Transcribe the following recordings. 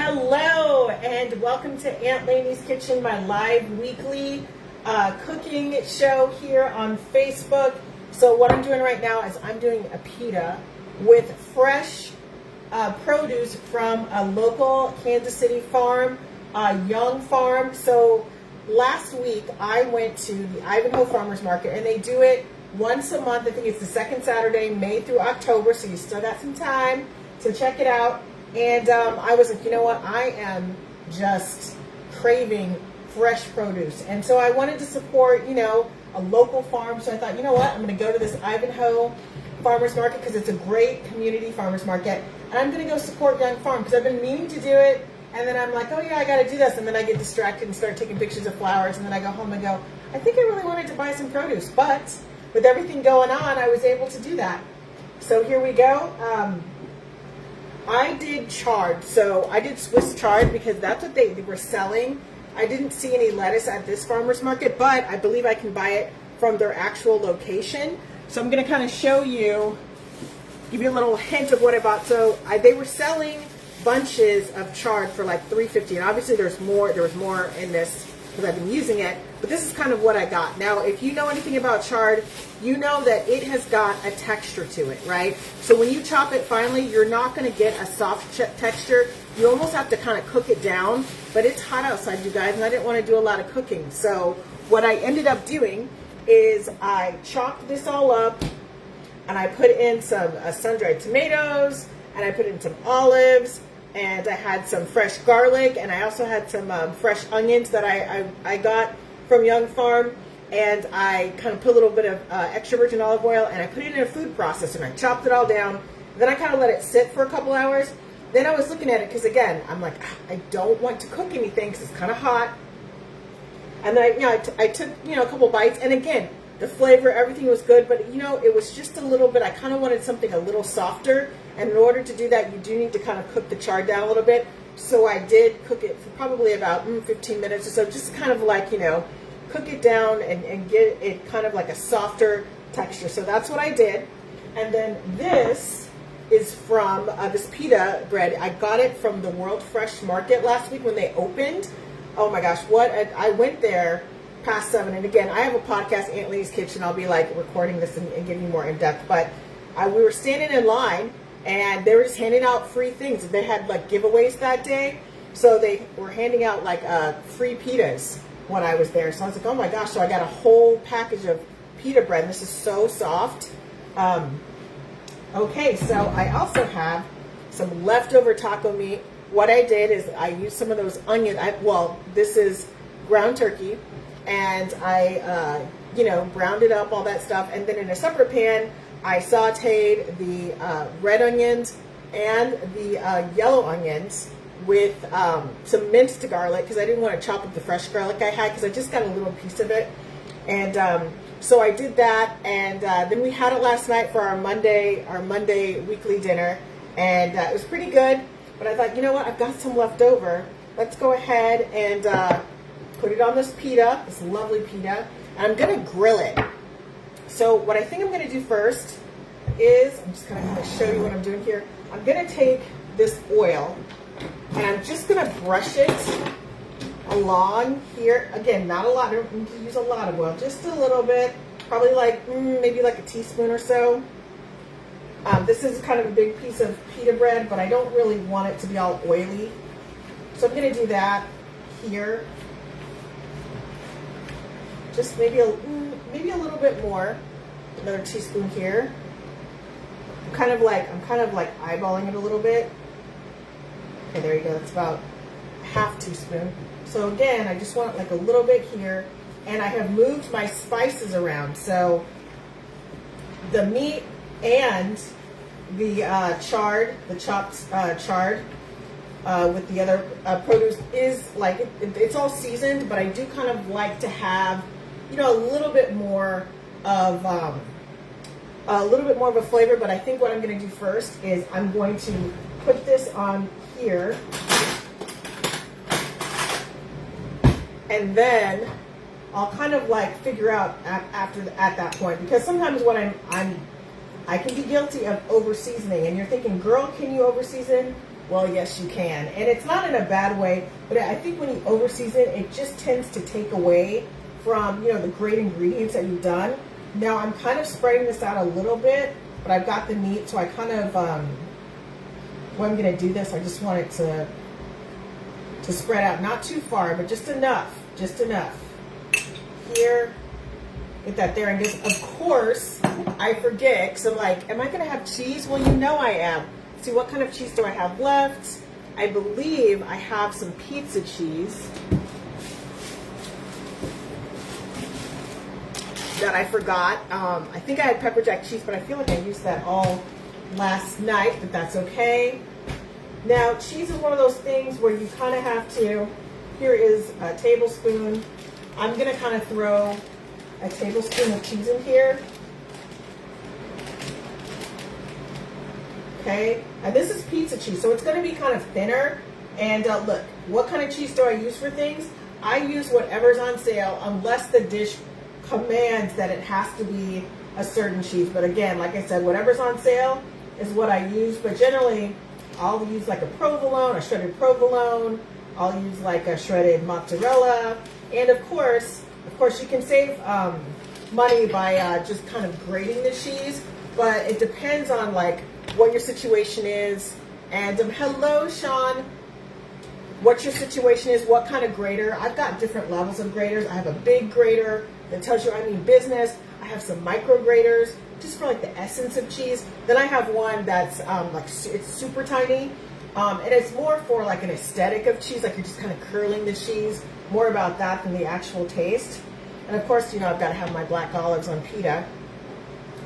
Hello and welcome to Aunt Lainey's Kitchen, my live weekly cooking show here on Facebook. So what I'm doing right now is I'm doing a pita with fresh produce from a local Kansas City farm, Young Farm. So last week I went to the Ivanhoe Farmers Market, and they do it once a month. I think it's the second Saturday, May through October, so you still got some time to check it out. And I was like, you know what, I am just craving fresh produce. And so I wanted to support, you know, a local farm. So I thought, you know what, I'm going to go to this Ivanhoe Farmers Market because it's a great community farmers market. And I'm going to go support Young Farm because I've been meaning to do it. And then I'm like, oh yeah, I got to do this. And then I get distracted and start taking pictures of flowers. And then I go home and go, I think I really wanted to buy some produce. But with everything going on, I was able to do that. So here we go. I did chard, so I did Swiss chard because that's what they were selling. I didn't see any lettuce at this farmer's market, but I believe I can buy it from their actual location. So I'm going to kind of show you, give you a little hint of what I bought. So they were selling bunches of chard for like $3.50, and obviously there was more in this because I've been using it, but this is kind of what I got. Now, if you know anything about chard, you know that it has got a texture to it, right? So when you chop it finely, you're not going to get a soft texture. You almost have to kind of cook it down, but it's hot outside, you guys, and I didn't want to do a lot of cooking. So what I ended up doing is I chopped this all up, and I put in some sun-dried tomatoes, and I put in some olives, and I had some fresh garlic, and I also had some fresh onions that I got from Young Farm, and I kind of put a little bit of extra virgin olive oil, and I put it in a food processor, and I chopped it all down. Then I kind of let it sit for a couple hours. Then I was looking at it because, again, I'm like, I don't want to cook anything because it's kind of hot. And then I took a couple bites, and again, the flavor, everything was good, but it was just a little bit, I kind of wanted something a little softer, and in order to do that, you do need to kind of cook the chard down a little bit. So I did cook it for probably about 15 minutes or so, just kind of like, cook it down and get it kind of like a softer texture. So that's what I did. And then this is from this pita bread. I got it from the World Fresh Market last week when they opened. Oh my gosh, I went there past 7, and again, I have a podcast, Aunt Lainey's Kitchen. I'll be like recording this and giving you more in depth, but we were standing in line, and they were just handing out free things. They had like giveaways that day, so they were handing out like free pitas when I was there. So I was like, oh my gosh, so I got a whole package of pita bread, and this is so soft. Okay, so I also have some leftover taco meat. What I did is I used some of those onions. This is ground turkey, and I, browned it up, all that stuff. And then in a separate pan, I sauteed the red onions and the yellow onions with some minced garlic because I didn't want to chop up the fresh garlic I had because I just got a little piece of it. And so I did that, and then we had it last night for our Monday weekly dinner, and it was pretty good. But I thought, you know what, I've got some left over. Let's go ahead and put it on this pita, this lovely pita, and I'm going to grill it. So what I think I'm going to do first is, I'm just going to show you what I'm doing here. I'm going to take this oil, and I'm just going to brush it along here. Again, not a lot. I don't need to use a lot of oil, just a little bit, probably like maybe like a teaspoon or so. This is kind of a big piece of pita bread, but I don't really want it to be all oily. So I'm going to do that here. Just maybe a little bit more. Another teaspoon here. I'm kind of like eyeballing it a little bit. Okay, there you go. That's about a half teaspoon. So again, I just want like a little bit here, and I have moved my spices around. So the meat and the chopped chard with the other produce is like it's all seasoned, but I do kind of like to have a little bit more of a flavor. But I think what I'm going to do first is I'm going to put this on here, and then I'll kind of like figure out at that point, because sometimes when I can be guilty of over seasoning, and you're thinking, girl, can you over season? Well, yes, you can. And it's not in a bad way, but I think when you overseason, it just tends to take away from, you know, the great ingredients that you've done. Now, I'm kind of spreading this out a little bit, but I've got the meat, so I kind of, when I'm going to do this, I just want it to spread out, not too far, but just enough, Here, get that there, and just, of course, I forget, because I'm like, am I going to have cheese? Well, you know I am. See, what kind of cheese do I have left? I believe I have some pizza cheese that I forgot. I think I had pepper jack cheese, but I feel like I used that all last night, but that's okay. Now, cheese is one of those things where you kind of have to, here is a tablespoon. I'm going to kind of throw a tablespoon of cheese in here. Okay, and this is pizza cheese, so it's going to be kind of thinner. And look, what kind of cheese do I use for things? I use whatever's on sale, unless the dish commands that it has to be a certain cheese. But again, like I said, whatever's on sale is what I use. But generally, I'll use like a provolone, a shredded provolone. I'll use like a shredded mozzarella. And of course, you can save money by just kind of grating the cheese. But it depends on like what your situation is. And hello, Sean. What your situation is, what kind of grater. I've got different levels of graters. I have a big grater that tells you I mean business. I have some micro graters just for like the essence of cheese. Then I have one that's like it's super tiny. And it's more for like an aesthetic of cheese, like you're just kind of curling the cheese. More about that than the actual taste. And of course, you know, I've got to have my black olives on pita.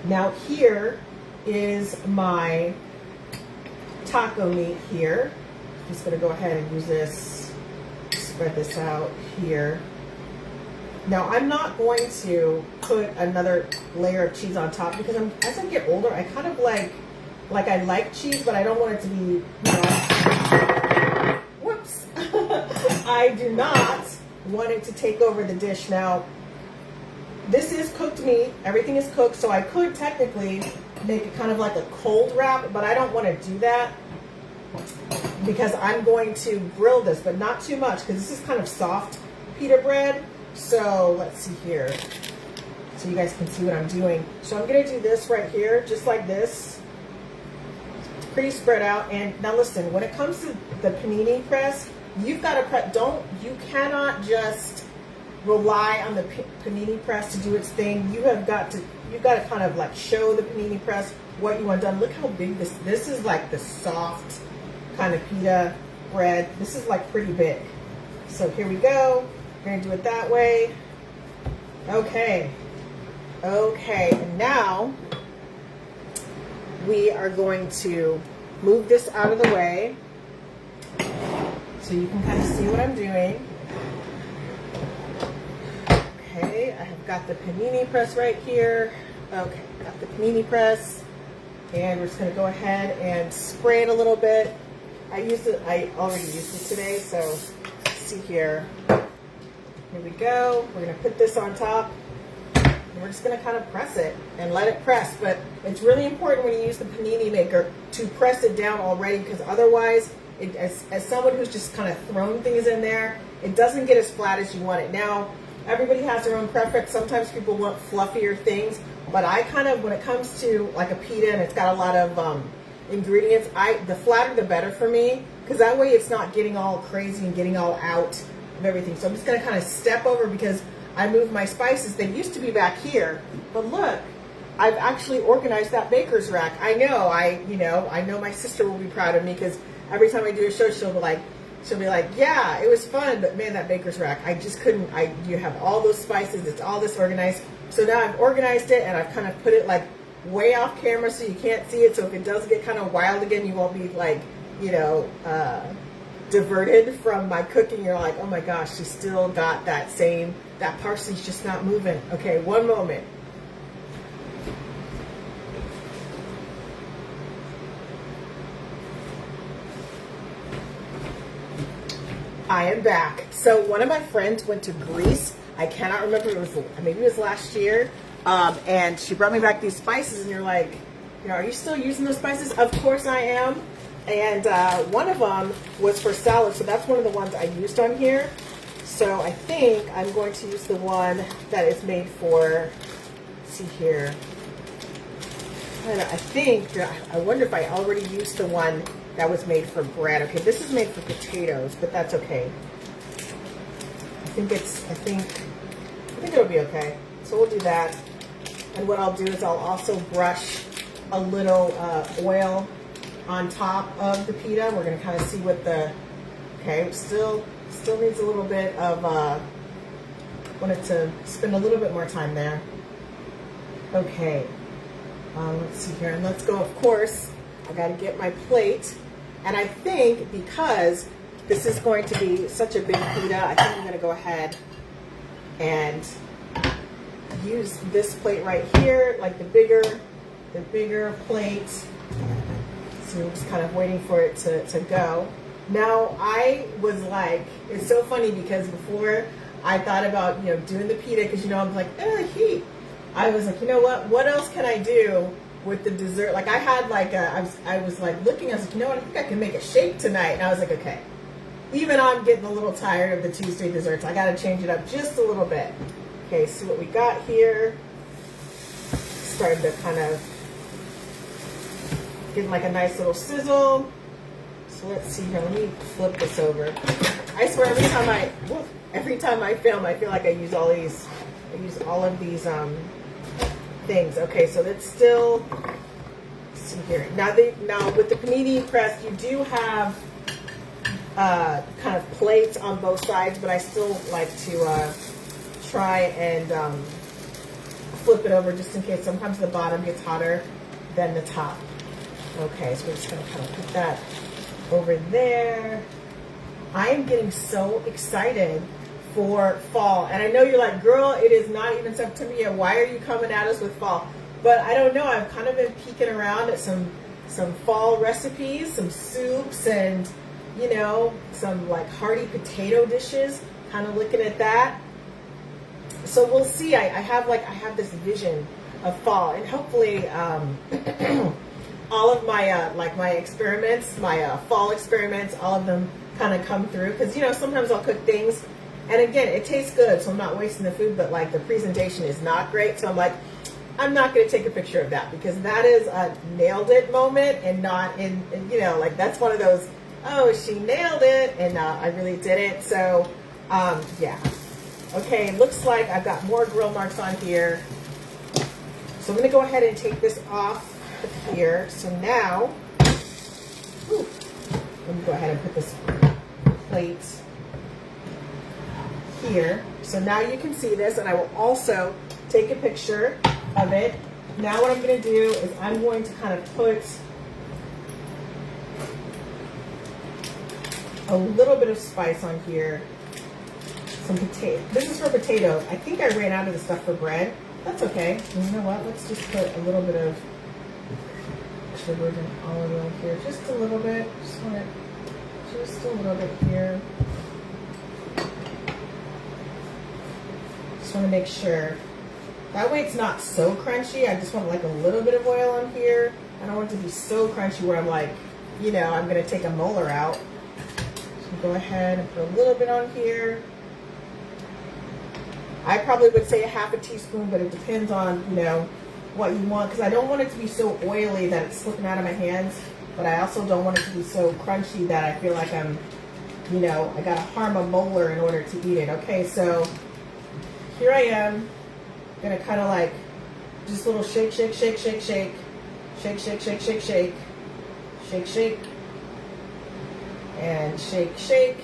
Now here is my taco meat here. Just going to go ahead and use this, spread this out here. Now I'm not going to put another layer of cheese on top because as I get older, I kind of like I like cheese, but I don't want it to be, you know, whoops. I do not want it to take over the dish. Now, this is cooked meat. Everything is cooked, so I could technically make it kind of like a cold wrap, but I don't want to do that because I'm going to grill this, but not too much because this is kind of soft pita bread. So let's see here, so you guys can see what I'm doing. So I'm going to do this right here, just like this. It's pretty spread out. And now listen, when it comes to the panini press, you've got to press. You cannot just rely on the panini press to do its thing. You've got to kind of like show the panini press what you want done. Look how big this is, like the soft kind of pita bread. This is like pretty big. So here we go. We're gonna do it that way. Okay, and now we are going to move this out of the way so you can kind of see what I'm doing. Okay, I have got the panini press right here. Okay, got the panini press, and we're just gonna go ahead and spray it a little bit. I already used it today, so let's see here. Here we go. We're going to put this on top. And we're just going to kind of press it and let it press. But it's really important when you use the panini maker to press it down already, because otherwise, as someone who's just kind of thrown things in there, it doesn't get as flat as you want it. Now, everybody has their own preference. Sometimes people want fluffier things. But I kind of, when it comes to like a pita and it's got a lot of ingredients, the flatter the better for me, because that way it's not getting all crazy and getting all out of everything. So I'm just going to kind of step over because I moved my spices. They used to be back here, but look, I've actually organized that baker's rack. I know my sister will be proud of me, because every time I do a show, she'll be like, yeah, it was fun, but man, that baker's rack, I just couldn't. You have all those spices, it's all this organized. So now I've organized it and I've kind of put it like way off camera so you can't see it. So if it does get kind of wild again, you won't be like, diverted from my cooking. You're like, oh my gosh, she still got that parsley's just not moving. Okay, one moment. I am back. So one of my friends went to Greece. I cannot remember, maybe it was last year. And she brought me back these spices, and you're like, are you still using those spices? Of course I am. And one of them was for salad, so that's one of the ones I used on here. So I think I'm going to use the one that is made for, let's see here. I wonder if I already used the one that was made for bread. Okay, this is made for potatoes, but that's okay. I think it'll be okay. So we'll do that. And what I'll do is I'll also brush a little oil on top of the pita. We're gonna kind of see what okay, still needs a little bit of, wanted to spend a little bit more time there. Okay, let's see here, and let's go, of course, I gotta get my plate. And I think because this is going to be such a big pita, I think I'm gonna go ahead and use this plate right here, like the bigger plate. So we're just kind of waiting for it to go. Now I was like, it's so funny because before I thought about, doing the pita, because I'm like, heat. I was like, you know what else can I do with the dessert? Like I had like I was like looking, I was like, you know what, I think I can make a shake tonight. And I was like, okay, even I'm getting a little tired of the Tuesday desserts. I gotta change it up just a little bit. Okay, see what we got here. Starting to kind of get like a nice little sizzle. So let's see here, let me flip this over. I swear every time I film, I feel like I use all of these things. Okay, so that's still, let's see here. Now with the panini press, you do have kind of plates on both sides, but I still like to try and flip it over just in case. Sometimes the bottom gets hotter than the top. Okay, so we're just gonna kind of put that over there. I am getting so excited for fall. And I know you're like, girl, it is not even September yet. Why are you coming at us with fall? But I don't know. I've kind of been peeking around at some fall recipes, some soups, and some like hearty potato dishes. Kind of looking at that. So we'll see. I have this vision of fall, and hopefully all of my my experiments, my fall experiments, all of them kind of come through. Because sometimes I'll cook things, and again, it tastes good, so I'm not wasting the food, but like the presentation is not great. So I'm like, I'm not going to take a picture of that, because that is a nailed it moment, and not in like that's one of those, oh, she nailed it, and I really didn't. So yeah. Okay, looks like I've got more grill marks on here. So I'm going to go ahead and take this off of here. So now, let me go ahead and put this plate here. So now you can see this, and I will also take a picture of it. Now what I'm going to do is I'm going to kind of put a little bit of spice on here. Some potato. This is for potatoes. I think I ran out of the stuff for bread. That's okay. And you know what? Let's just put a little bit of extra virgin olive oil here. Just a little bit. Just a little bit here. Just want to make sure. That way it's not so crunchy. I just want like a little bit of oil on here. I don't want it to be so crunchy where I'm like, I'm going to take a molar out. So go ahead and put a little bit on here. I probably would say a half a teaspoon, but it depends on, what you want, because I don't want it to be so oily that it's slipping out of my hands, but I also don't want it to be so crunchy that I feel like I'm, I gotta harm a molar in order to eat it. Okay, so here I am, gonna kind of like, just a little shake, shake, shake, shake, shake, shake, shake, shake, shake, shake, shake, shake, and shake, shake.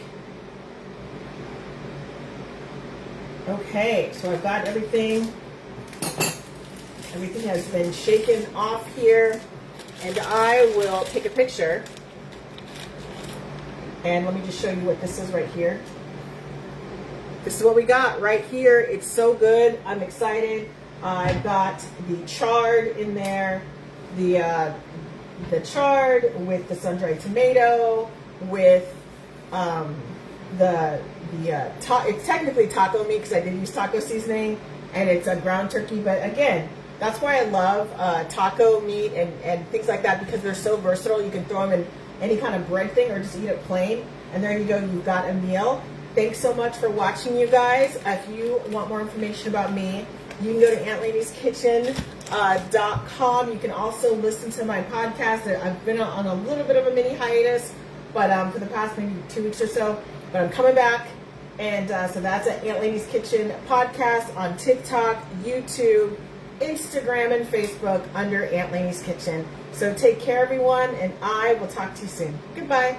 Okay, so I've got everything. Everything has been shaken off here, and I will take a picture. And let me just show you what this is right here. This is what we got right here. It's so good. I'm excited. I've got the chard in there, the chard with the sun-dried tomato, with it's technically taco meat because I did use taco seasoning, and it's a ground turkey. But again, that's why I love taco meat and things like that, because they're so versatile. You can throw them in any kind of bread thing, or just eat it plain. And there you go, you've got a meal. Thanks so much for watching, you guys. If you want more information about me, you can go to AuntLady'sKitchen.com. You can also listen to my podcast. I've been on a little bit of a mini hiatus, but for the past maybe 2 weeks or so. But I'm coming back. And so that's at Aunt Lady's Kitchen podcast on TikTok, YouTube, Instagram, and Facebook under Aunt Lady's Kitchen. So take care, everyone, and I will talk to you soon. Goodbye.